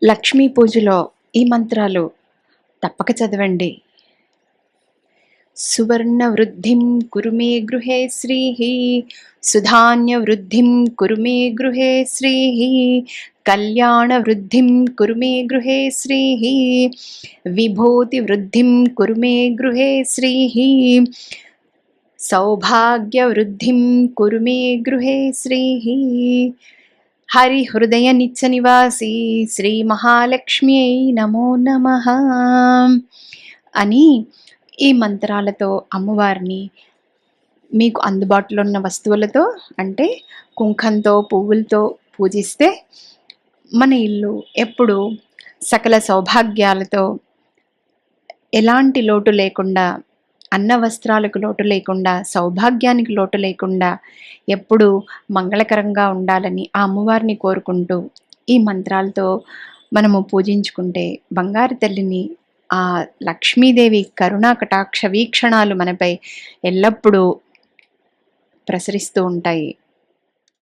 లక్ష్మీ పూజలో ఈ మంత్రాలు తప్పక చదవండి. సువర్ణ వృద్ధిం కురు మే గృహే శ్రీః, సుధాన్య వృద్ధిం కురు మే గృహే శ్రీః, కళ్యాణ వృద్ధిం కురు మే గృహే శ్రీః, విభూతి వృద్ధిం కురు మే గృహే శ్రీః, సౌభాగ్య వృద్ధిం కురు మే గృహే శ్రీః. హరి హృదయ నిత్య నివాసి శ్రీ మహాలక్ష్మ్యై నమో నమః అని ఈ మంత్రాలతో అమ్మవారిని మీకు అందుబాటులో ఉన్న వస్తువులతో, అంటే కుంకంతో, పువ్వులతో పూజిస్తే మన ఇల్లు ఎప్పుడు సకల సౌభాగ్యాలతో, ఎలాంటి లోటు లేకుండా, అన్న వస్త్రాలకు లోటు లేకుండా, సౌభాగ్యానికి లోటు లేకుండా ఎప్పుడు మంగళకరంగా ఉండాలని ఆ అమ్మవారిని కోరుకుంటూ ఈ మంత్రాలతో మనము పూజించుకుంటే బంగారు తల్లిని, ఆ లక్ష్మీదేవి కరుణా కటాక్ష వీక్షణాలు మనపై ఎల్లప్పుడూ ప్రసరిస్తూ ఉంటాయి.